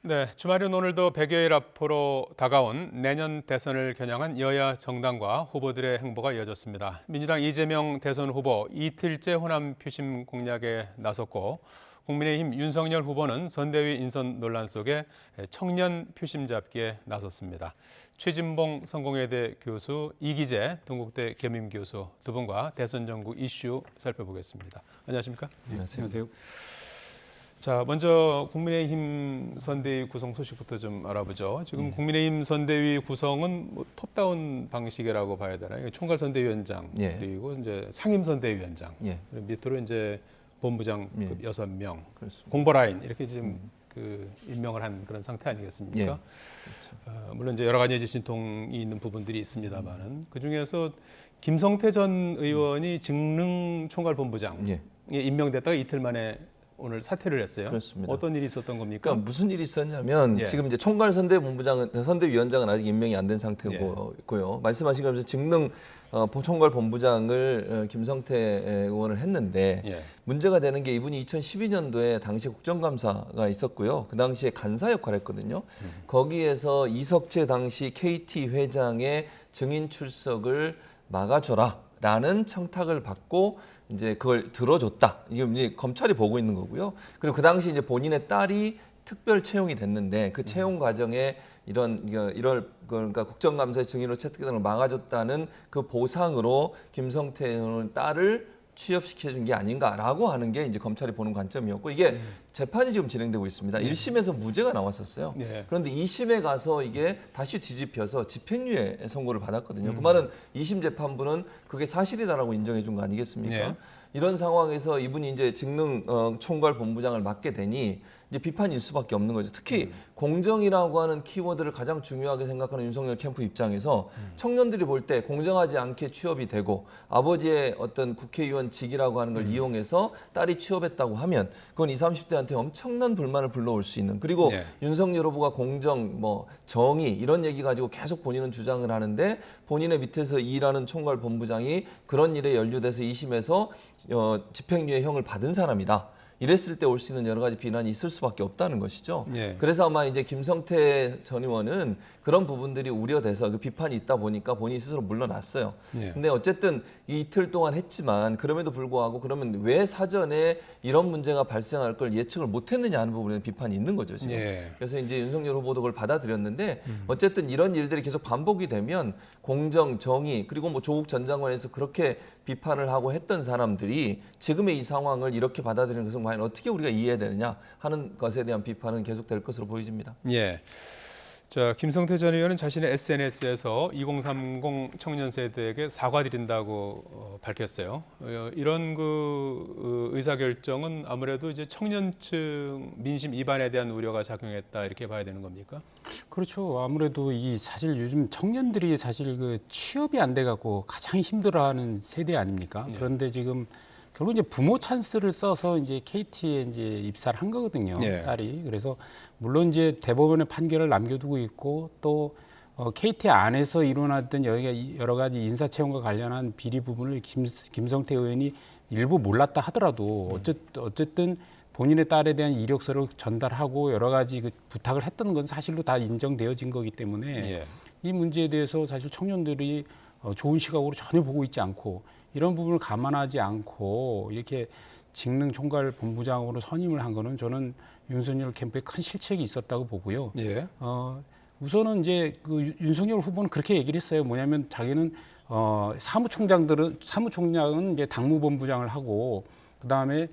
네, 주말인 오늘도 100여일 앞으로 다가온 내년 대선을 겨냥한 여야 정당과 후보들의 행보가 이어졌습니다. 민주당 이재명 대선 후보 이틀째 호남 표심 공략에 나섰고 국민의힘 윤석열 후보는 선대위 인선 논란 속에 청년 표심 잡기에 나섰습니다. 최진봉 성공회대 교수, 이기재 동국대 겸임 교수 두 분과 대선 전국 이슈 살펴보겠습니다. 안녕하십니까? 안녕하세요. 자, 먼저 국민의힘 선대위 구성 소식부터 좀 알아보죠. 지금 국민의힘 선대위 구성은 뭐 톱다운 방식이라고 봐야 되나요? 총괄 선대위원장 그리고 이제 상임 선대위원장 그리고 밑으로 이제 본부장 6명, 공보라인 이렇게 지금 그 임명을 한 그런 상태 아니겠습니까? 그렇죠. 물론 이제 여러 가지 이제 진통이 있는 부분들이 있습니다만은 그 중에서 김성태 전 의원이 직능 총괄 본부장에 임명됐다가 이틀 만에 오늘 사퇴를 했어요. 그렇습니다. 어떤 일이 있었던 겁니까? 그러니까 무슨 일이 있었냐면 지금 이제 총괄 선대위원장은 아직 임명이 안 된 상태고요. 말씀하신 것처럼 직능 총괄 본부장을 김성태 의원을 했는데 문제가 되는 게 이분이 2012년도에 당시 국정감사가 있었고요. 그 당시에 간사 역할을 했거든요. 거기에서 이석채 당시 KT 회장의 증인 출석을 막아줘라라는 청탁을 받고 이제 그걸 들어줬다. 이게 이제 검찰이 보고 있는 거고요. 그리고 그 당시 이제 본인의 딸이 특별 채용이 됐는데 그 채용 과정에 그러니까 국정감사의 증인으로 채택되는 걸 막아줬다는 그 보상으로 김성태 의원의 딸을 취업시켜준 게 아닌가라고 하는 게 이제 검찰이 보는 관점이었고 이게 재판이 지금 진행되고 있습니다. 1심에서 무죄가 나왔었어요. 그런데 2심에 가서 이게 다시 뒤집혀서 집행유예 선고를 받았거든요. 그 말은 2심 재판부는 그게 사실이다라고 인정해 준 거 아니겠습니까? 이런 상황에서 이분이 이제 직능 총괄 본부장을 맡게 되니 이제 비판일 수밖에 없는 거죠. 특히 공정이라고 하는 키워드를 가장 중요하게 생각하는 윤석열 캠프 입장에서 청년들이 볼 때 공정하지 않게 취업이 되고 아버지의 어떤 국회의원직이라고 하는 걸 이용해서 딸이 취업했다고 하면 그건 20, 30대한테 엄청난 불만을 불러올 수 있는 그리고 윤석열 후보가 공정, 정의 이런 얘기 가지고 계속 본인은 주장을 하는데 본인의 밑에서 일하는 총괄 본부장이 그런 일에 연루돼서 2심에서 집행유예형을 받은 사람이다. 이랬을 때 올 수 있는 여러 가지 비난이 있을 수밖에 없다는 것이죠. 그래서 아마 이제 김성태 전 의원은 그런 부분들이 우려돼서 그 비판이 있다 보니까 본인이 스스로 물러났어요. 근데 어쨌든 이틀 동안 했지만 그럼에도 불구하고 그러면 왜 사전에 이런 문제가 발생할 걸 예측을 못했느냐 하는 부분에 비판이 있는 거죠 지금. 그래서 이제 윤석열 후보도 그걸 받아들였는데 어쨌든 이런 일들이 계속 반복이 되면 공정, 정의 그리고 뭐 조국 전 장관에서 그렇게 비판을 하고 했던 사람들이 지금의 이 상황을 이렇게 받아들이는 것은 과연 어떻게 우리가 이해해야 되느냐 하는 것에 대한 비판은 계속될 것으로 보여집니다. 자, 김성태 전 의원은 자신의 SNS에서 2030 청년 세대에게 사과드린다고 밝혔어요. 이런 그 의사 결정은 아무래도 이제 청년층 민심 이반에 대한 우려가 작용했다 이렇게 봐야 되는 겁니까? 그렇죠. 아무래도 사실 요즘 청년들이 사실 그 취업이 안 돼 갖고 가장 힘들어하는 세대 아닙니까? 그런데 지금 결국 이제 부모 찬스를 써서 이제 KT에 이제 입사를 한 거거든요, 딸이. 그래서 물론 이제 대법원의 판결을 남겨두고 있고 또 KT 안에서 일어났던 여러 가지 인사채용과 관련한 비리 부분을 김성태 의원이 일부 몰랐다 하더라도 어쨌든 본인의 딸에 대한 이력서를 전달하고 여러 가지 그 부탁을 했던 건 사실로 다 인정되어진 거기 때문에 이 문제에 대해서 사실 청년들이 좋은 시각으로 전혀 보고 있지 않고 이런 부분을 감안하지 않고 이렇게 직능 총괄 본부장으로 선임을 한 거는 저는 윤석열 캠프에 큰 실책이 있었다고 보고요. 우선은 이제 그 윤석열 후보는 그렇게 얘기를 했어요. 뭐냐면 자기는 사무총장은 이제 당무본부장을 하고 그다음에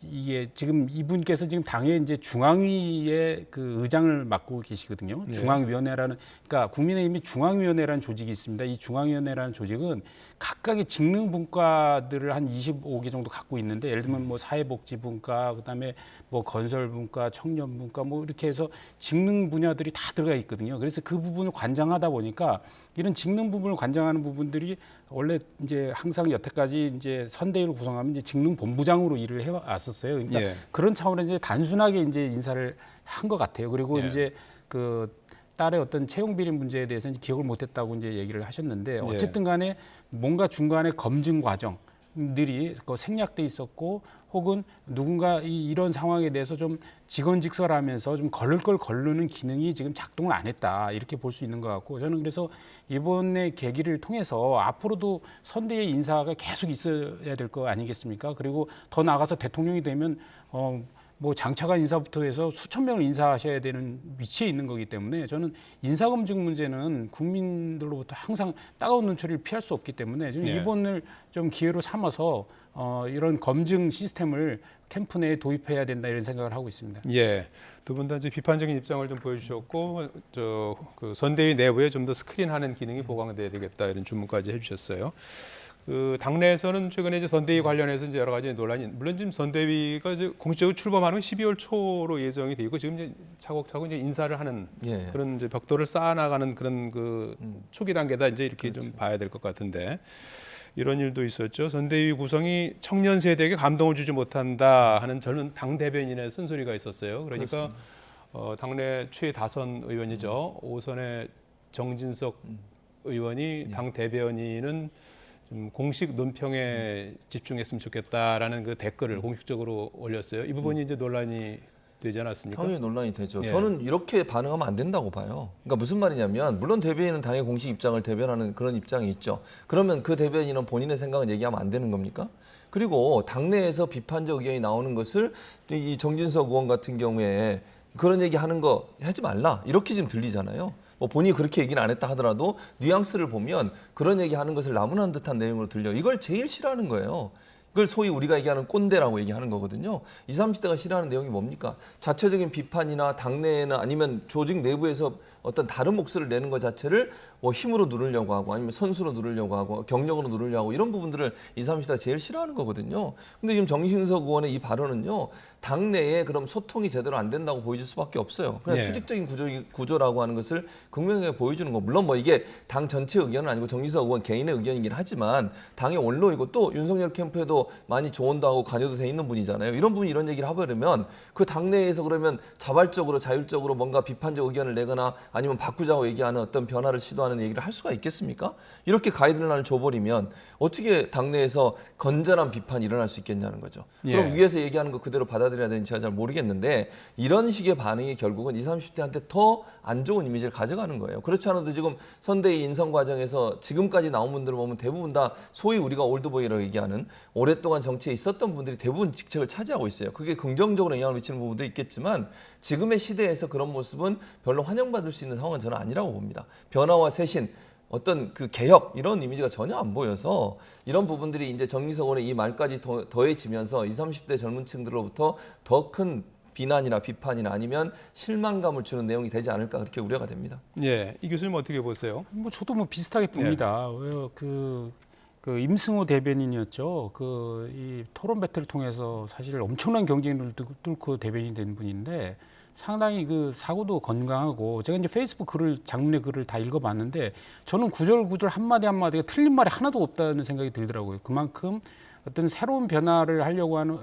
이게 지금 이분께서 지금 당의 이제 중앙위의 그 의장을 맡고 계시거든요. 중앙위원회라는, 그러니까 국민의힘이 중앙위원회라는 조직이 있습니다. 이 중앙위원회라는 조직은 각각의 직능 분과들을 한 25개 정도 갖고 있는데, 예를 들면 뭐 사회복지분과, 그다음에 뭐 건설분과, 청년분과 뭐 이렇게 해서 직능 분야들이 다 들어가 있거든요. 그래서 그 부분을 관장하다 보니까 이런 직능 부분을 관장하는 부분들이 원래 이제 항상 여태까지 이제 선대위를 구성하면 이제 직능 본부장으로 일을 해왔었어요. 그러니까 그런 차원에서 이제 단순하게 이제 인사를 한 것 같아요. 그리고 이제 그 딸의 어떤 채용 비리 문제에 대해서는 기억을 못했다고 이제 얘기를 하셨는데 어쨌든 간에 뭔가 중간에 검증 과정, 기능들이 그 생략돼 있었고 혹은 누군가 이런 상황에 대해서 좀 직언직설하면서 좀 걸을 걸 거르는 기능이 지금 작동을 안 했다 이렇게 볼 수 있는 것 같고 저는 그래서 이번의 계기를 통해서 앞으로도 선대의 인사가 계속 있어야 될 거 아니겠습니까? 그리고 더 나아가서 대통령이 되면 뭐 장차관 인사부터 해서 수천 명을 인사하셔야 되는 위치에 있는 거기 때문에 저는 인사검증 문제는 국민들로부터 항상 따가운 눈초리를 피할 수 없기 때문에 저는 이번을 좀 기회로 삼아서 이런 검증 시스템을 캠프 내에 도입해야 된다 이런 생각을 하고 있습니다. 예, 두 분 다 이제 비판적인 입장을 좀 보여주셨고 그 선대위 내부에 좀 더 스크린하는 기능이 보강돼야 되겠다 이런 주문까지 해주셨어요. 그 당내에서는 최근에 이제 선대위 관련해서 이제 여러 가지 논란이 물론 지금 선대위가 이제 공식적으로 출범하는 건 12월 초로 예정이 돼 있고 지금 이제 차곡차곡 이제 인사를 하는 그런 이제 벽돌을 쌓아나가는 그런 그 초기 단계다 이제 이렇게 좀 봐야 될 것 같은데 이런 일도 있었죠. 선대위 구성이 청년 세대에게 감동을 주지 못한다 하는 젊은 당 대변인의 쓴소리가 있었어요. 그러니까 당내 최다선 의원이죠. 5선의 정진석 의원이 당 대변인은 좀 공식 논평에 집중했으면 좋겠다라는 그 댓글을 공식적으로 올렸어요. 이 부분이 이제 논란이 되지 않았습니까? 당연히 논란이 되죠. 저는 이렇게 반응하면 안 된다고 봐요. 그러니까 무슨 말이냐면 물론 대변인은 당의 공식 입장을 대변하는 그런 입장이 있죠. 그러면 그 대변인은 본인의 생각을 얘기하면 안 되는 겁니까? 그리고 당내에서 비판적 의견이 나오는 것을 이 정진석 의원 같은 경우에 그런 얘기하는 거 하지 말라 이렇게 지금 들리잖아요. 뭐 본인이 그렇게 얘기는 안 했다 하더라도 뉘앙스를 보면 그런 얘기하는 것을 나무란 듯한 내용으로 들려. 이걸 제일 싫어하는 거예요. 그걸 소위 우리가 얘기하는 꼰대라고 얘기하는 거거든요. 20, 30대가 싫어하는 내용이 뭡니까? 자체적인 비판이나 당내나 아니면 조직 내부에서 어떤 다른 목소리를 내는 것 자체를 뭐 힘으로 누르려고 하고 아니면 선수로 누르려고 하고 경력으로 누르려고 하고 이런 부분들을 20, 30대가 제일 싫어하는 거거든요. 근데 지금 정진석 의원의 이 발언은요. 당내에 그럼 소통이 제대로 안 된다고 보여줄 수밖에 없어요. 그냥 수직적인 구조라고 하는 것을 극명하게 보여주는 거. 물론 뭐 이게 당 전체 의견은 아니고 정진석 의원 개인의 의견이긴 하지만 당의 원로이고 또 윤석열 캠프에도 많이 조언도 하고 관여도 돼 있는 분이잖아요. 이런 분이 이런 얘기를 해버리면 그 당내에서 그러면 자발적으로 자율적으로 뭔가 비판적 의견을 내거나 아니면 바꾸자고 얘기하는 어떤 변화를 시도하는 얘기를 할 수가 있겠습니까? 이렇게 가이드라인을 줘버리면 어떻게 당내에서 건전한 비판이 일어날 수 있겠냐는 거죠. 그럼 위에서 얘기하는 거 그대로 받아들여야 되는지 제가 잘 모르겠는데 이런 식의 반응이 결국은 20, 30대한테 더 안 좋은 이미지를 가져가는 거예요. 그렇지 않아도 지금 선대위 인선 과정에서 지금까지 나온 분들을 보면 대부분 다 소위 우리가 올드보이라고 얘기하는 오랫동안 정치에 있었던 분들이 대부분 직책을 차지하고 있어요. 그게 긍정적으로 영향을 미치는 부분도 있겠지만 지금의 시대에서 그런 모습은 별로 환영받을 수 있는 상황은 저는 아니라고 봅니다. 변화와 쇄신, 어떤 그 개혁 이런 이미지가 전혀 안 보여서 이런 부분들이 이제 정진석 의원의 이 말까지 더해지면서 20, 30대 젊은 층들로부터 더 큰 비난이나 비판이나 아니면 실망감을 주는 내용이 되지 않을까 그렇게 우려가 됩니다. 예, 이 교수님 어떻게 보세요? 뭐 저도 뭐 비슷하게 봅니다. 그 임승호 대변인이었죠. 이 토론 배틀을 통해서 사실 엄청난 경쟁을 뚫고 대변인이 된 분인데 상당히 그 사고도 건강하고 제가 이제 페이스북 장문의 글을 다 읽어봤는데 저는 구절 한마디 한마디가 틀린 말이 하나도 없다는 생각이 들더라고요. 그만큼 어떤 새로운 변화를 하려고 하는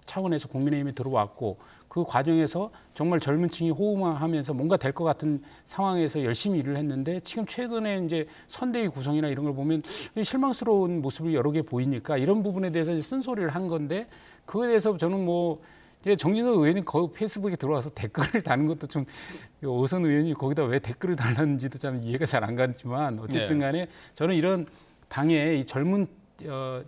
차원에서 국민의힘에 들어왔고 그 과정에서 정말 젊은 층이 호응하면서 뭔가 될 것 같은 상황에서 열심히 일을 했는데 지금 최근에 이제 선대위 구성이나 이런 걸 보면 실망스러운 모습을 여러 개 보이니까 이런 부분에 대해서 이제 쓴소리를 한 건데 그거에 대해서 저는 뭐 정진석 의원이 거기 페이스북에 들어와서 댓글을 다는 것도 좀 오선 의원이 거기다 왜 댓글을 달았는지도 참 이해가 잘 안 가지만 어쨌든 간에 저는 이런 당의 이 젊은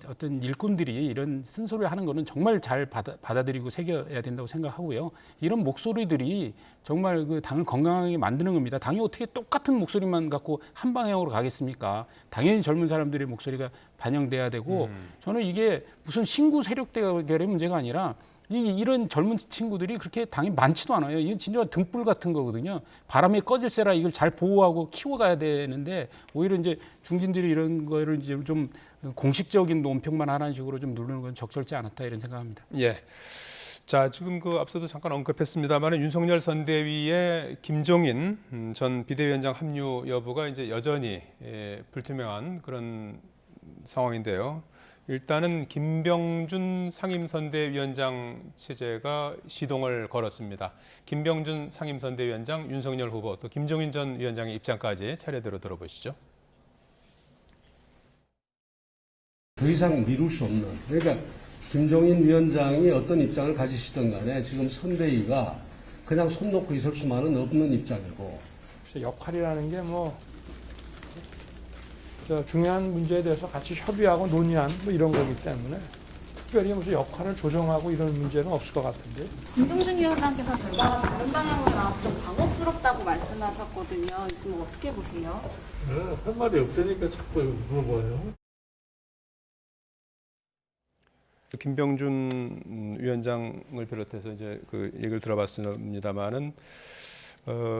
어떤 일꾼들이 이런 쓴소리를 하는 거는 정말 잘 받아들이고 새겨야 된다고 생각하고요. 이런 목소리들이 정말 그 당을 건강하게 만드는 겁니다. 당이 어떻게 똑같은 목소리만 갖고 한 방향으로 가겠습니까? 당연히 젊은 사람들의 목소리가 반영돼야 되고 저는 이게 무슨 신구 세력 대결의 문제가 아니라 이런 젊은 친구들이 그렇게 당이 많지도 않아요. 이건 진짜 등불 같은 거거든요. 바람에 꺼질세라 이걸 잘 보호하고 키워가야 되는데 오히려 이제 중진들이 이런 거를 이제 좀 공식적인 논평만 하는 식으로 좀 누르는 건 적절치 않았다 이런 생각합니다. 예. 자, 지금 그 앞서도 잠깐 언급했습니다만 윤석열 선대위의 김종인 전 비대위원장 합류 여부가 이제 여전히 불투명한 그런 상황인데요. 일단은 김병준 상임선대위원장 체제가 시동을 걸었습니다. 김병준 상임선대위원장, 윤석열 후보, 또 김종인 전 위원장의 입장까지 차례대로 들어보시죠. 더 이상 미룰 수 없는, 그러니까 김종인 위원장이 어떤 입장을 가지시든 간에 지금 선대위가 그냥 손 놓고 있을 수만은 없는 입장이고. 역할이라는 게 중요한 문제에 대해서 같이 협의하고 논의한 이런 거기 때문에 특별히 무슨 역할을 조정하고 이런 문제는 없을 것 같은데. 김종준 위원장께서 결과가 다른 방향으로 나와서 좀 당혹스럽다고 말씀하셨거든요. 좀 어떻게 보세요? 할 말이 없으니까 자꾸 물어봐요. 김병준 위원장을 비롯해서 이제 그 얘기를 들어봤습니다만은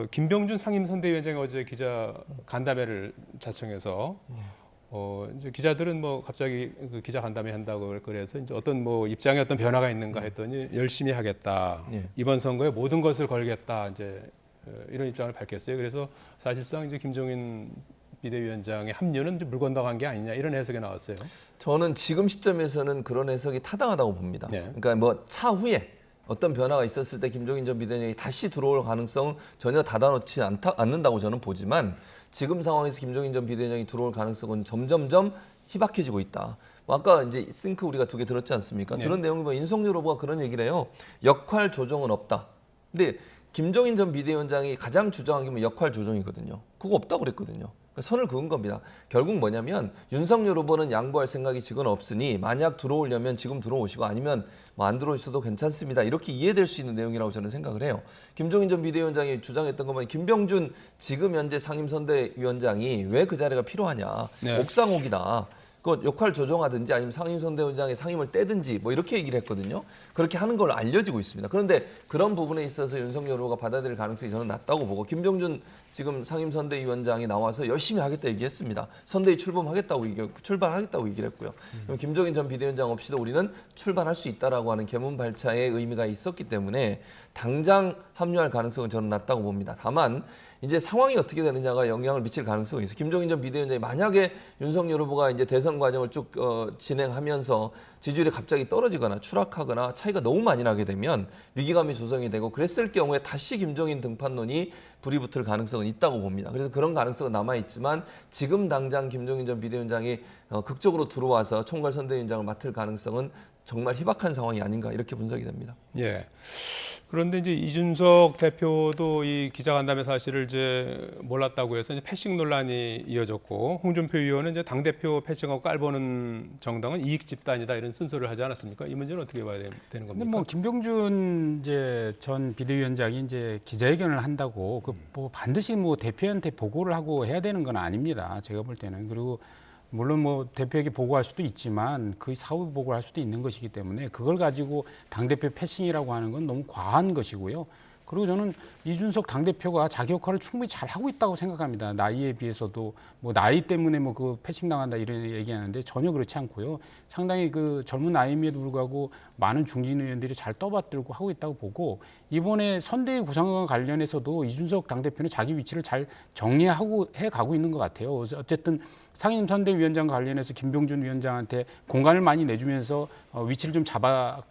김병준 상임선대위원장이 어제 기자 간담회를 자청해서 이제 기자들은 뭐 갑자기 그 기자 간담회 한다고 그래서 이제 어떤 뭐 입장에 어떤 변화가 있는가 했더니 열심히 하겠다. 이번 선거에 모든 것을 걸겠다. 이제 이런 입장을 밝혔어요. 그래서 사실상 이제 김종인 비대위원장의 합류는 이제 물 건너간 게 아니냐 이런 해석이 나왔어요. 저는 지금 시점에서는 그런 해석이 타당하다고 봅니다. 그러니까 뭐 차후에 어떤 변화가 있었을 때 김종인 전 비대위원장이 다시 들어올 가능성은 전혀 닫아놓지 않는다고 저는 보지만 지금 상황에서 김종인 전 비대위원장이 들어올 가능성은 점점점 희박해지고 있다. 아까 이제 싱크 우리가 2개 들었지 않습니까? 들은 내용이 뭐 윤석열 후보가 그런 얘기를 해요. 역할 조정은 없다. 근데 김종인 전 비대위원장이 가장 주장한 게 뭐 역할 조정이거든요. 그거 없다고 그랬거든요. 선을 그은 겁니다. 결국 뭐냐면 윤석열 후보는 양보할 생각이 지금 없으니 만약 들어오려면 지금 들어오시고 아니면 뭐 안 들어오셔도 괜찮습니다. 이렇게 이해될 수 있는 내용이라고 저는 생각을 해요. 김종인 전 비대위원장이 주장했던 것만 김병준 지금 현재 상임선대위원장이 왜 그 자리가 필요하냐. 옥상옥이다. 그 역할 조정하든지 아니면 상임선대위원장의 상임을 떼든지 뭐 이렇게 얘기를 했거든요. 그렇게 하는 걸로 알려지고 있습니다. 그런데 그런 부분에 있어서 윤석열 후보가 받아들일 가능성이 저는 낮다고 보고 김병준 지금 상임선대위원장이 나와서 열심히 하겠다 얘기했습니다. 선대위 출발하겠다고 얘기를 했고요. 그럼 김종인 전 비대위원장 없이도 우리는 출발할 수 있다라고 하는 개문 발차의 의미가 있었기 때문에 당장 합류할 가능성은 저는 낮다고 봅니다. 다만 이제 상황이 어떻게 되느냐가 영향을 미칠 가능성이 있어요. 김종인 전 비대위원장이 만약에 윤석열 후보가 이제 대선 과정을 쭉 진행하면서 지지율이 갑자기 떨어지거나 추락하거나 차이가 너무 많이 나게 되면 위기감이 조성이 되고 그랬을 경우에 다시 김종인 등판론이 불이 붙을 가능성은 있다고 봅니다. 그래서 그런 가능성은 남아있지만 지금 당장 김종인 전 비대위원장이 극적으로 들어와서 총괄선대위원장을 맡을 가능성은 정말 희박한 상황이 아닌가 이렇게 분석이 됩니다. 예. 그런데 이제 이준석 대표도 이 기자간담회 사실을 이제 몰랐다고 해서 이제 패싱 논란이 이어졌고 홍준표 의원은 이제 당 대표 패싱하고 깔보는 정당은 이익 집단이다 이런 쓴소리를 하지 않았습니까? 이 문제는 어떻게 봐야 되는 겁니까? 근데 뭐 김병준 이제 전 비대위원장이 이제 기자회견을 한다고 뭐 반드시 뭐 대표한테 보고를 하고 해야 되는 건 아닙니다. 제가 볼 때는. 그리고 물론 뭐 대표에게 보고할 수도 있지만 그 사후 보고를 할 수도 있는 것이기 때문에 그걸 가지고 당대표 패싱이라고 하는 건 너무 과한 것이고요. 그리고 저는 이준석 당대표가 자기 역할을 충분히 잘 하고 있다고 생각합니다. 나이에 비해서도 뭐 나이 때문에 뭐 그 패싱 당한다 이런 얘기하는데 전혀 그렇지 않고요. 상당히 그 젊은 나이임에도 불구하고 많은 중진 의원들이 잘 떠받들고 하고 있다고 보고 이번에 선대위 구성과 관련해서도 이준석 당대표는 자기 위치를 잘 정리하고 해가고 있는 것 같아요. 어쨌든 상임선대위원장 관련해서 김병준 위원장한테 공간을 많이 내주면서 위치를 좀 잡아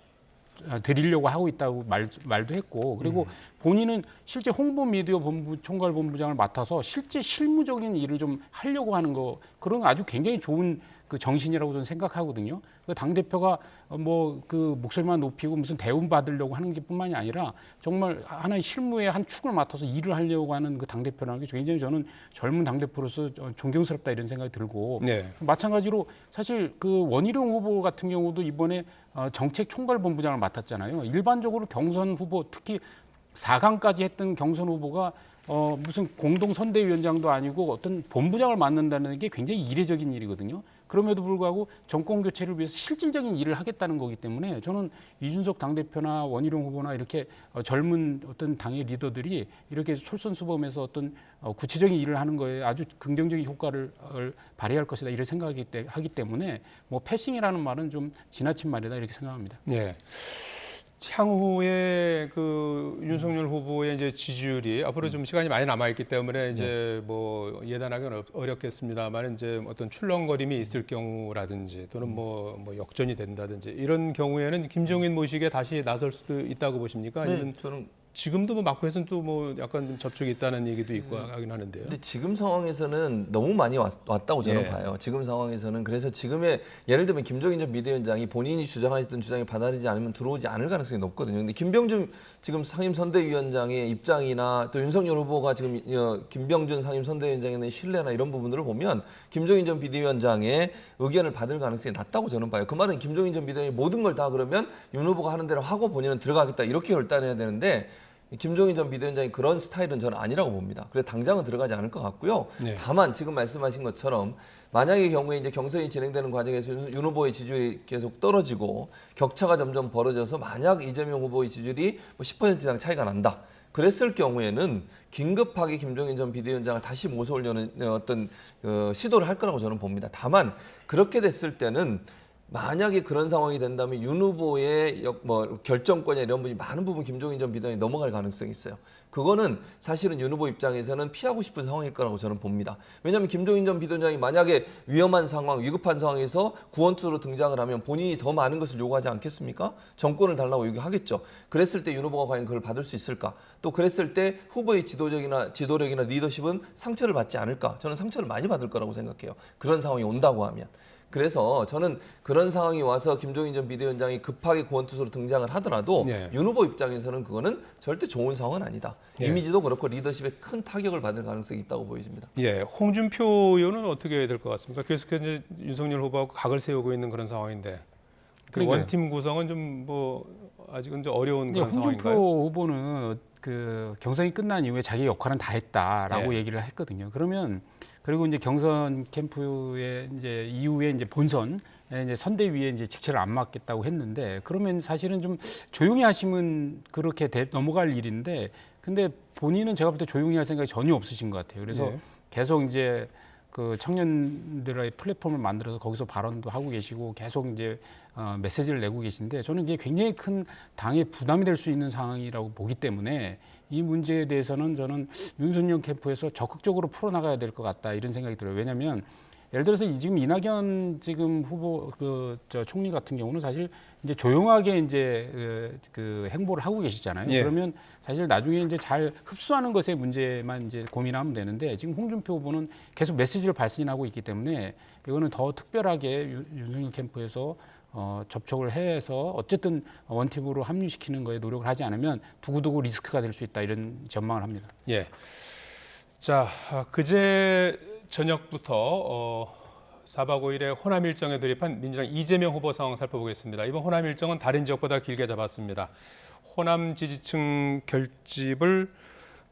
드리려고 하고 있다고 말도 했고 그리고 본인은 실제 홍보 미디어 본부 총괄본부장을 맡아서 실제 실무적인 일을 좀 하려고 하는 거 그런 거 아주 굉장히 좋은 그 정신이라고 저는 생각하거든요. 그 당 대표가 뭐 그 목소리만 높이고 무슨 대우 받으려고 하는 게 뿐만이 아니라 정말 하나의 실무의 한 축을 맡아서 일을 하려고 하는 그 당 대표라는 게 굉장히 저는 젊은 당 대표로서 존경스럽다 이런 생각이 들고 마찬가지로 사실 그 원희룡 후보 같은 경우도 이번에 정책 총괄본부장을 맡았잖아요. 일반적으로 경선 후보 특히 4강까지 했던 경선 후보가 무슨 공동 선대위원장도 아니고 어떤 본부장을 맡는다는 게 굉장히 이례적인 일이거든요. 그럼에도 불구하고 정권 교체를 위해서 실질적인 일을 하겠다는 거기 때문에 저는 이준석 당대표나 원희룡 후보나 이렇게 젊은 어떤 당의 리더들이 이렇게 솔선수범해서 어떤 구체적인 일을 하는 거에 아주 긍정적인 효과를 발휘할 것이다 이런 생각이 하기 때문에 뭐 패싱이라는 말은 좀 지나친 말이다 이렇게 생각합니다. 네. 향후에 그 윤석열 후보의 이제 지지율이 앞으로 좀 시간이 많이 남아 있기 때문에 이제 뭐 예단하기는 어렵겠습니다만 이제 어떤 출렁거림이 있을 경우라든지 또는 뭐 역전이 된다든지 이런 경우에는 김종인 모시기에 다시 나설 수도 있다고 보십니까? 아니면 저는 지금도 뭐 마크에서는 또 뭐 약간 좀 접촉이 있다는 얘기도 있고 하긴 하는데요. 근데 지금 상황에서는 너무 많이 왔다고 저는 예. 봐요. 지금 상황에서는. 그래서 지금의 예를 들면 김종인 전 비대위원장이 본인이 주장하셨던 주장이 받아들이지 않으면 들어오지 않을 가능성이 높거든요. 근데 김병준 지금 상임선대위원장의 입장이나 또 윤석열 후보가 지금 김병준 상임선대위원장에 대한 신뢰나 이런 부분들을 보면 김종인 전 비대위원장의 의견을 받을 가능성이 낮다고 저는 봐요. 그 말은 김종인 전 비대위원장이 모든 걸 다 그러면 윤 후보가 하는 대로 하고 본인은 들어가겠다 이렇게 결단해야 되는데 김종인 전 비대위원장이 그런 스타일은 저는 아니라고 봅니다. 그래서 당장은 들어가지 않을 것 같고요. 네. 다만 지금 말씀하신 것처럼 만약의 경우에 이제 경선이 진행되는 과정에서 윤 후보의 지지율이 계속 떨어지고 격차가 점점 벌어져서 만약 이재명 후보의 지지율이 뭐 10% 이상 차이가 난다. 그랬을 경우에는 긴급하게 김종인 전 비대위원장을 다시 모셔오려는 어떤 시도를 할 거라고 저는 봅니다. 다만 그렇게 됐을 때는 만약에 그런 상황이 된다면 윤 후보의 결정권이나 이런 부분이 많은 부분 김종인 전 비대위원장이 넘어갈 가능성이 있어요. 그거는 사실은 윤 후보 입장에서는 피하고 싶은 상황일 거라고 저는 봅니다. 왜냐하면 김종인 전 비대위원장이 만약에 위험한 상황, 위급한 상황에서 구원투로 등장을 하면 본인이 더 많은 것을 요구하지 않겠습니까? 정권을 달라고 요구하겠죠. 그랬을 때 윤 후보가 과연 그걸 받을 수 있을까? 또 그랬을 때 후보의 지도력이나 리더십은 상처를 받지 않을까? 저는 상처를 많이 받을 거라고 생각해요. 그런 상황이 온다고 하면. 그래서 저는 그런 상황이 와서 김종인 전 비대위원장이 급하게 구원투수로 등장을 하더라도 네. 윤 후보 입장에서는 그거는 절대 좋은 상황은 아니다. 네. 이미지도 그렇고 리더십에 큰 타격을 받을 가능성이 있다고 보여집니다. 예, 홍준표 의원은 어떻게 될 것 같습니까? 계속해서 이제 윤석열 후보하고 각을 세우고 있는 그런 상황인데 그 원팀 구성은 좀 뭐 아직은 좀 어려운 그런 홍준표 상황인가요? 후보는 그 경선이 끝난 이후에 자기 역할은 다 했다라고 예. 얘기를 했거든요. 그러면 그리고 이제 경선 캠프에 이제 이후에 이제 본선 이제 선대위에 이제 직책을 안 맡겠다고 했는데 그러면 사실은 좀 조용히 하시면 그렇게 넘어갈 일인데 근데 본인은 제가 볼 때 조용히 할 생각이 전혀 없으신 것 같아요. 그래서 예. 계속 이제 그 청년들의 플랫폼을 만들어서 거기서 발언도 하고 계시고 계속 이제 메시지를 내고 계신데 저는 이게 굉장히 큰 당의 부담이 될 수 있는 상황이라고 보기 때문에 이 문제에 대해서는 저는 윤석열 캠프에서 적극적으로 풀어나가야 될 것 같다 이런 생각이 들어요. 왜냐하면 예를 들어서 지금 이낙연 지금 후보 총리 같은 경우는 사실 이제 조용하게 이제 그 행보를 하고 계시잖아요. 예. 그러면 사실 나중에 이제 잘 흡수하는 것의 문제만 이제 고민하면 되는데 지금 홍준표 후보는 계속 메시지를 발신하고 있기 때문에 이거는 더 특별하게 윤석열 캠프에서 접촉을 해서 어쨌든 원팀으로 합류시키는 거에 노력을 하지 않으면 두고두고 리스크가 될 수 있다 이런 전망을 합니다. 예. 자, 그제 저녁부터 4박 5일의 호남 일정에 돌입한 민주당 이재명 후보 상황 살펴보겠습니다. 이번 호남 일정은 다른 지역보다 길게 잡았습니다. 호남 지지층 결집을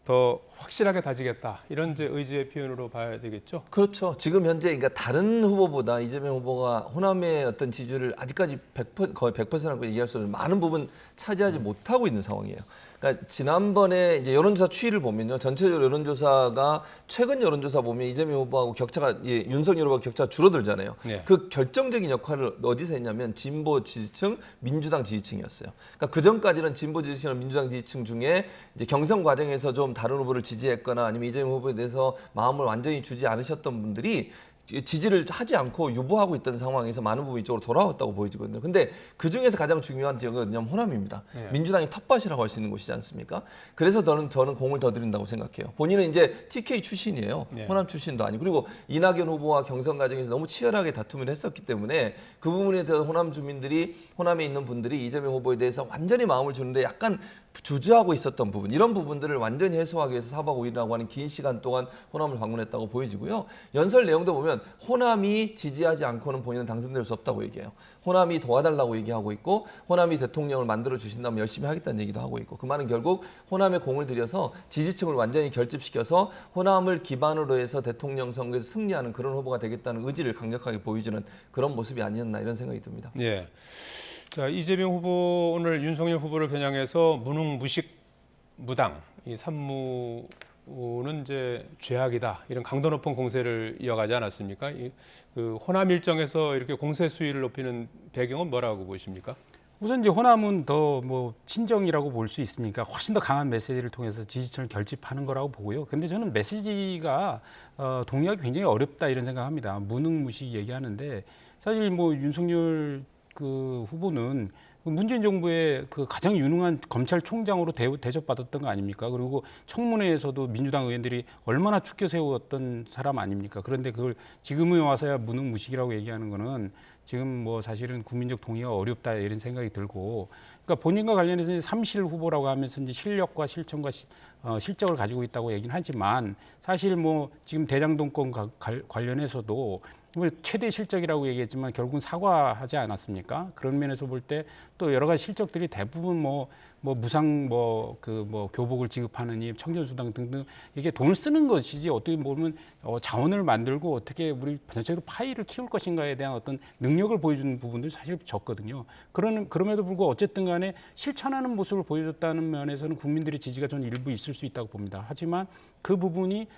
더 확실하게 다지겠다 이런 이제 의지의 표현으로 봐야 되겠죠. 그렇죠. 지금 현재 그러니까 다른 후보보다 이재명 후보가 호남의 어떤 지지율을 아직까지 100%, 거의 100%라고 얘기할 수 없는 많은 부분 차지하지 못하고 있는 상황이에요. 그러니까 지난번에 이제 여론조사 추이를 보면요, 전체적으로 여론조사가 최근 여론조사 보면 이재명 후보하고 격차가 윤석열 후보가 격차가 줄어들잖아요. 네. 그 결정적인 역할을 어디서 했냐면 진보 지지층, 민주당 지지층이었어요. 그러니까 그 전까지는 진보 지지층이나 민주당 지지층 중에 이제 경선 과정에서 좀 다른 후보를 지지했거나 아니면 이재명 후보에 대해서 마음을 완전히 주지 않으셨던 분들이 지지를 하지 않고 유보하고 있던 상황에서 많은 부분이 이쪽으로 돌아왔다고 보여지거든요. 근데 그 중에서 가장 중요한 지역은 어디냐면 호남입니다. 네. 민주당이 텃밭이라고 할 수 있는 곳이지 않습니까? 그래서 저는 공을 더 드린다고 생각해요. 본인은 이제 TK 출신이에요. 네. 호남 출신도 아니고. 그리고 이낙연 후보와 경선 과정에서 너무 치열하게 다툼을 했었기 때문에 그 부분에 대해서 호남 주민들이, 호남에 있는 분들이 이재명 후보에 대해서 완전히 마음을 주는데 약간 주저하고 있었던 부분, 이런 부분들을 완전히 해소하기 위해서 4박 5일이라고 하는 긴 시간 동안 호남을 방문했다고 보여지고요. 연설 내용도 보면 호남이 지지하지 않고는 본인은 당선될 수 없다고 얘기해요. 호남이 도와달라고 얘기하고 있고 호남이 대통령을 만들어 주신다면 열심히 하겠다는 얘기도 하고 있고, 그 말은 결국 호남에 공을 들여서 지지층을 완전히 결집시켜서 호남을 기반으로 해서 대통령 선거에서 승리하는 그런 후보가 되겠다는 의지를 강력하게 보여주는 그런 모습이 아니었나 이런 생각이 듭니다. 예. 자, 이재명 후보 오늘 윤석열 후보를 겨냥해서 무능무식 무당 이 산무는 이제 죄악이다 이런 강도 높은 공세를 이어가지 않았습니까? 그 호남 일정에서 이렇게 공세 수위를 높이는 배경은 뭐라고 보십니까? 우선 이제 호남은 더 뭐 친정이라고 볼 수 있으니까 훨씬 더 강한 메시지를 통해서 지지층을 결집하는 거라고 보고요. 근데 저는 메시지가 동의하기 굉장히 어렵다 이런 생각합니다. 무능무식 얘기하는데 사실 뭐 윤석열 그 후보는 문재인 정부의 그 가장 유능한 검찰총장으로 대접받았던 거 아닙니까? 그리고 청문회에서도 민주당 의원들이 얼마나 축켜 세웠던 사람 아닙니까? 그런데 그걸 지금에 와서야 무능무식이라고 얘기하는 거는 지금 뭐 사실은 국민적 동의가 어렵다 이런 생각이 들고, 그러니까 본인과 관련해서 이제 삼실 후보라고 하면서 이제 실력과 실천과 실적을 가지고 있다고 얘기는 하지만 사실 뭐 지금 대장동권 관련해서도 뭐 최대 실적이라고 얘기했지만 결국은 사과하지 않았습니까? 그런 면에서 볼 때 또 여러 가지 실적들이 대부분 뭐 무상 교복을 지급하느니 청년수당 등등 이게 돈을 쓰는 것이지 어떻게 보면 자원을 만들고 어떻게 우리 전체적으로 파이를 키울 것인가에 대한 어떤 능력을 보여주는 부분들이 사실 적거든요. 그럼에도 불구하고 어쨌든 간에 실천하는 모습을 보여줬다는 면에서는 국민들의 지지가 저는 일부 있을 수 있다고 봅니다. 하지만 그 부분이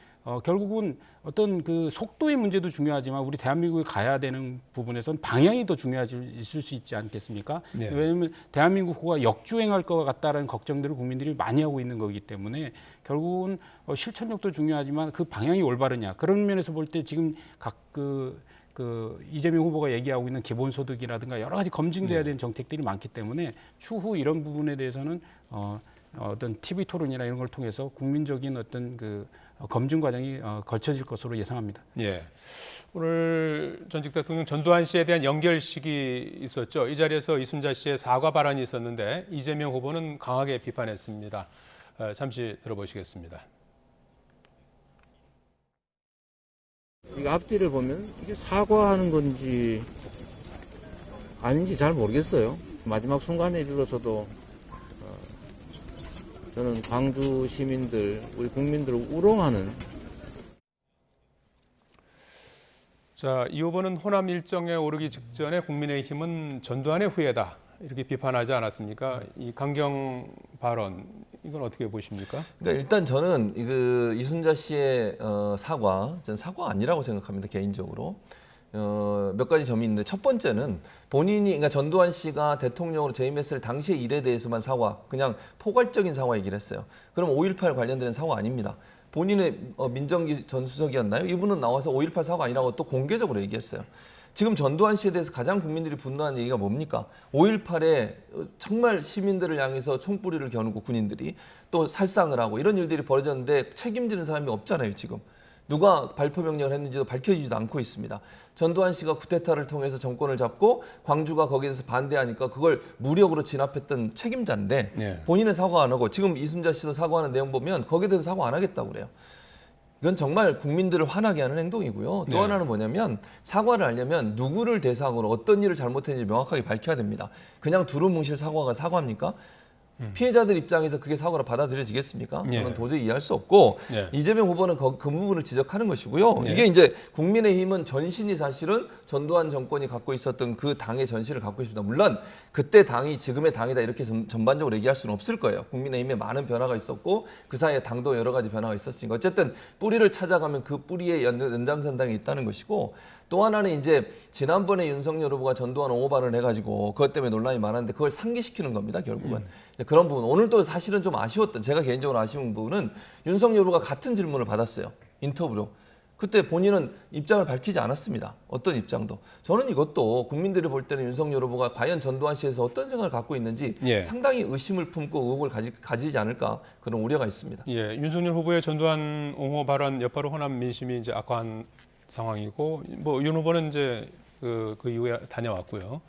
결국은 어떤 그 속도의 문제도 중요하지만 우리 대한민국에 가야 되는 부분에서는 방향이 더 있을 수 있지 않겠습니까? 네. 왜냐하면 대한민국 호가 역주행할 것 같다라는 걱정들을 국민들이 많이 하고 있는 거기 때문에 결국은 실천력도 중요하지만 그 방향이 올바르냐 그런 면에서 볼 때 지금 이재명 후보가 얘기하고 있는 기본소득이라든가 여러 가지 검증돼야 되는 정책들이 많기 때문에 추후 이런 부분에 대해서는 어떤 TV 토론이나 이런 걸 통해서 국민적인 어떤 그 검증 과정이 거쳐질 것으로 예상합니다. 예. 오늘 전직 대통령 전두환 씨에 대한 연결식이 있었죠. 이 자리에서 이순자 씨의 사과 발언이 있었는데 이재명 후보는 강하게 비판했습니다. 잠시 들어보시겠습니다. 이 앞뒤를 보면 이게 사과하는 건지 아닌지 잘 모르겠어요. 마지막 순간에 이르러서도 저는 광주 시민들, 우리 국민들을 우롱하는. 자, 이 후보는 호남 일정에 오르기 직전에 국민의힘은 전두환의 후예다 이렇게 비판하지 않았습니까? 이 강경 발언 이건 어떻게 보십니까? 그러니까 일단 저는 이순자 씨의 저는 사과 아니라고 생각합니다, 개인적으로. 몇 가지 점이 있는데 첫 번째는 그러니까 전두환 씨가 대통령으로 재임했을 당시의 일에 대해서만 그냥 포괄적인 사과 얘기를 했어요. 그럼 5.18 관련된 사과 아닙니다. 본인의 민정기 전 수석이었나요? 이분은 나와서 5.18 사과 아니라고 또 공개적으로 얘기했어요. 지금 전두환 씨에 대해서 가장 국민들이 분노한 얘기가 뭡니까? 5.18에 정말 시민들을 향해서 총뿌리를 겨누고 군인들이 또 살상을 하고 이런 일들이 벌어졌는데 책임지는 사람이 없잖아요, 지금. 누가 발포 명령을 했는지도 밝혀지지도 않고 있습니다. 전두환 씨가 쿠데타를 통해서 정권을 잡고 광주가 거기에 대해서 반대하니까 그걸 무력으로 진압했던 책임자인데 네. 본인은 사과 안 하고 지금 이순자 씨도 사과하는 내용 보면 거기에 대해서 사과 안 하겠다고 그래요. 이건 정말 국민들을 화나게 하는 행동이고요. 또 네. 하나는 뭐냐면 사과를 하려면 누구를 대상으로 어떤 일을 잘못했는지 명확하게 밝혀야 됩니다. 그냥 두루뭉실 사과가 사과입니까? 피해자들 입장에서 그게 사과로 받아들여지겠습니까? 저는 도저히 이해할 수 없고 이재명 후보는 그 부분을 지적하는 것이고요. 이게 이제 국민의힘은 전신이 사실은 전두환 정권이 갖고 있었던 그 당의 전신을 갖고 있습니다. 물론 그때 당이 지금의 당이다 이렇게 전반적으로 얘기할 수는 없을 거예요. 국민의힘에 많은 변화가 있었고 그 사이에 당도 여러 가지 변화가 있었으니까 어쨌든 뿌리를 찾아가면 그 뿌리의 연장선상에 있다는 것이고 또 하나는 이제 지난번에 윤석열 후보가 전두환 옹호 발언을 해가지고 그것 때문에 논란이 많았는데 그걸 상기시키는 겁니다, 결국은. 그런 부분. 오늘도 사실은 좀 제가 개인적으로 아쉬운 부분은 윤석열 후보가 같은 질문을 받았어요, 인터뷰로. 그때 본인은 입장을 밝히지 않았습니다. 어떤 입장도. 저는 이것도 국민들이 볼 때는 윤석열 후보가 과연 전두환 씨에서 어떤 생각을 갖고 있는지 상당히 의심을 품고 의혹을 가지지 않을까 그런 우려가 있습니다. 예, 윤석열 후보의 전두환 옹호 발언 여파로 호남 민심이 이제 악화한 상황이고, 뭐 윤 후보는 이제 그 이후에 다녀왔고요.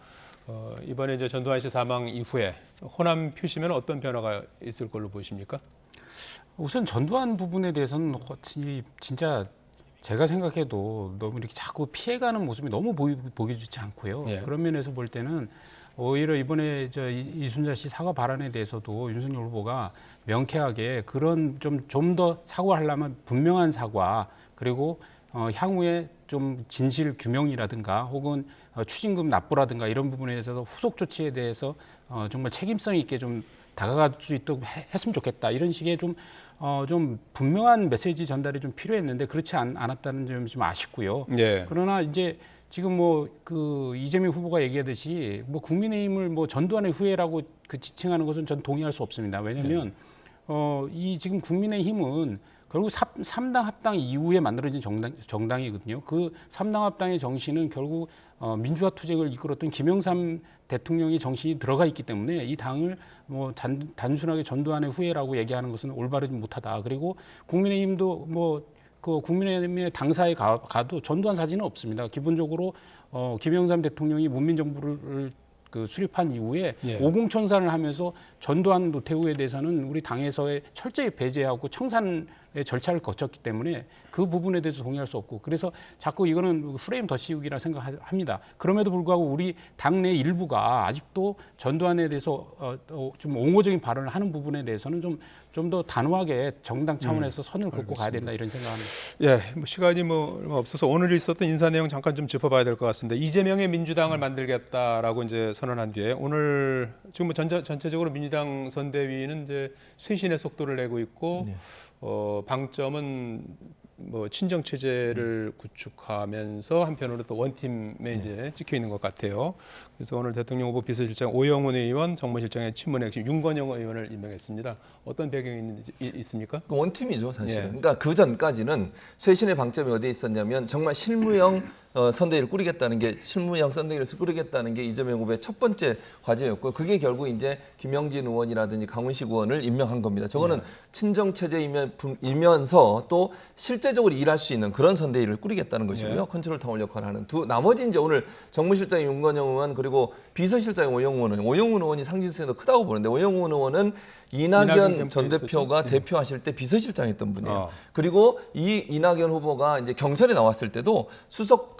이번에 이제 전두환 씨 사망 이후에 호남 표심에는 어떤 변화가 있을 걸로 보십니까? 우선 전두환 부분에 대해서는 진짜 제가 생각해도 너무 이렇게 자꾸 피해가는 모습이 너무 보기 좋지 않고요. 그런 면에서 볼 때는 오히려 이번에 이순자 씨 사과 발언에 대해서도 윤석열 후보가 명쾌하게 그런 좀 더 사과하려면 분명한 사과 그리고 향후에 좀 진실 규명이라든가 혹은 추징금 납부라든가 이런 부분에 대해서도 후속 조치에 대해서 정말 책임성 있게 좀 다가갈 수 있도록 했으면 좋겠다. 이런 식의 좀 분명한 메시지 전달이 좀 필요했는데 그렇지 않았다는 점이 좀 아쉽고요. 그러나 이제 지금 이재명 후보가 얘기하듯이 국민의힘을 전두환의 후예라고 지칭하는 것은 전 동의할 수 없습니다. 왜냐하면 이 지금 국민의힘은 결국 3당 합당 이후에 만들어진 정당이거든요. 그 3당 합당의 정신은 결국 민주화 투쟁을 이끌었던 김영삼 대통령의 정신이 들어가 있기 때문에 이 당을 뭐 단순하게 전두환의 후예라고 얘기하는 것은 올바르지 못하다. 그리고 국민의힘도 그 국민의힘의 당사에 가도 전두환 사진은 없습니다. 기본적으로 김영삼 대통령이 문민정부를 수립한 이후에 오공천산을 하면서 전두환 노태우에 대해서는 우리 당에서의 철저히 배제하고 청산의 절차를 거쳤기 때문에 그 부분에 대해서 동의할 수 없고 그래서 자꾸 이거는 프레임 더 씌우기라 생각합니다. 그럼에도 불구하고 우리 당내 일부가 아직도 전두환에 대해서 좀 옹호적인 발언을 하는 부분에 대해서는 좀 더 단호하게 정당 차원에서 선을 긋고 가야 된다 이런 생각합니다. 예, 시간이 얼마 없어서 오늘 있었던 인사 내용 잠깐 좀 짚어봐야 될 것 같습니다. 이재명의 민주당을 만들겠다라고 이제 선언한 뒤에 오늘 지금 전체적으로 민주당 선대위는 이제 쇄신의 속도를 내고 있고 방점은 친정 체제를 구축하면서 한편으로 또 원팀에 이제 찍혀 있는 것 같아요. 그래서 오늘 대통령 후보 비서실장 오영훈 의원, 정무실장의 친문의 핵심 윤건영 의원을 임명했습니다. 어떤 배경이 있습니까? 원팀이죠, 사실은. 그러니까 그 전까지는 쇄신의 방점이 어디에 있었냐면 정말 실무형 선대위를 꾸리겠다는 게 실무형 선대위를 꾸리겠다는 게 이재명 후보의 첫 번째 과제였고 그게 결국 이제 김영진 의원이라든지 강훈식 의원을 임명한 겁니다. 저거는 친정 체제이면서 또 실제적으로 일할 수 있는 그런 선대위를 꾸리겠다는 것이고요. 컨트롤 타워 역할을 하는 나머지 이제 오늘 정무실장 윤건영 의원 그리고 비서실장 오영훈 의원이 상징성이 더 크다고 보는데 오영훈 의원은 이낙연 전 대표가 대표하실 때 비서실장했던 분이에요. 그리고 이 이낙연 후보가 이제 경선에 나왔을 때도 수석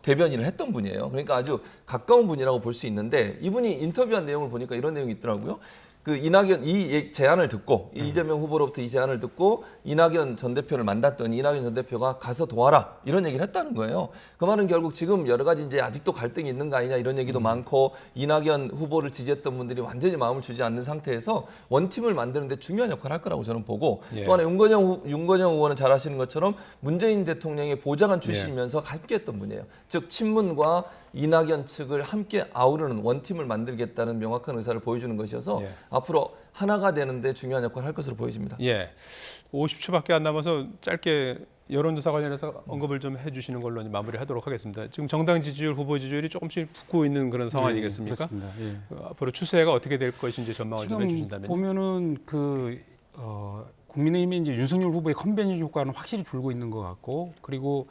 대변인을 했던 분이에요. 그러니까 아주 가까운 분이라고 볼 수 있는데 이분이 인터뷰한 내용을 보니까 이런 내용이 있더라고요. 그 이낙연 이 제안을 듣고 이재명 후보로부터 이 제안을 듣고 이낙연 전 대표를 만났더니 이낙연 전 대표가 가서 도와라 이런 얘기를 했다는 거예요. 그 말은 결국 지금 여러 가지 이제 아직도 갈등이 있는 거 아니냐 이런 얘기도 많고 이낙연 후보를 지지했던 분들이 완전히 마음을 주지 않는 상태에서 원팀을 만드는 데 중요한 역할을 할 거라고 저는 보고 또 하나 윤건영 의원은 잘 아시는 것처럼 문재인 대통령의 보좌관 출신이면서 함께했던 분이에요. 즉 친문과 이낙연 측을 함께 아우르는 원팀을 만들겠다는 명확한 의사를 보여주는 것이어서 앞으로 하나가 되는데 중요한 역할을 할 것으로 보여집니다. 50초밖에 안 남아서 짧게 여론조사 관련해서 언급을 좀 해주시는 걸로 마무리하도록 하겠습니다. 지금 정당 지지율, 후보 지지율이 조금씩 붙고 있는 그런 상황이겠습니까? 앞으로 추세가 어떻게 될 것인지 전망을 좀 해주신다면요. 보면은 국민의힘의 이제 윤석열 후보의 컨벤션 효과는 확실히 줄고 있는 것 같고 그리고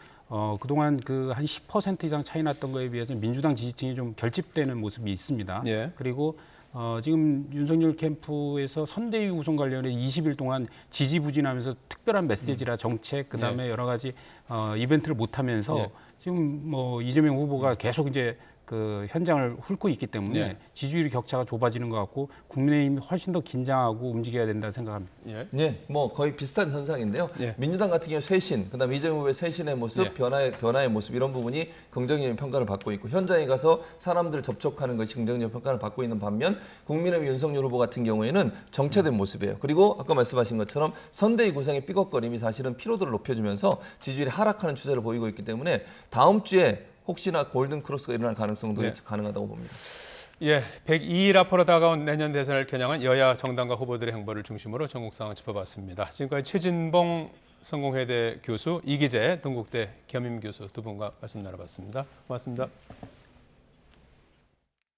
그동안 한 10% 이상 차이 났던 거에 비해서 민주당 지지층이 좀 결집되는 모습이 있습니다. 그리고 지금 윤석열 캠프에서 선대위 구성 관련해 20일 동안 지지부진하면서 특별한 메시지라 정책 그다음에 여러 가지 이벤트를 못 하면서 지금 이재명 후보가 계속 이제 현장을 훑고 있기 때문에 지지율 격차가 좁아지는 것 같고 국민의힘이 훨씬 더 긴장하고 움직여야 된다 생각합니다. 거의 비슷한 현상인데요. 민주당 같은 경우 쇄신, 그다음 이재명 후보의 쇄신의 모습, 변화의 모습 이런 부분이 긍정적인 평가를 받고 있고 현장에 가서 사람들 접촉하는 것이 긍정적인 평가를 받고 있는 반면 국민의힘 윤석열 후보 같은 경우에는 정체된 모습이에요. 그리고 아까 말씀하신 것처럼 선대위 구성의 삐걱거림이 사실은 피로도를 높여주면서 지지율이 하락하는 추세를 보이고 있기 때문에 다음 주에 혹시나 골든 크로스가 일어날 가능성도 가능하다고 봅니다. 102일 앞으로 다가온 내년 대선을 겨냥한 여야 정당과 후보들의 행보를 중심으로 전국 상황 짚어봤습니다. 지금까지 최진봉 성공회대 교수, 이기재 동국대 겸임 교수 두 분과 말씀 나눠봤습니다. 고맙습니다.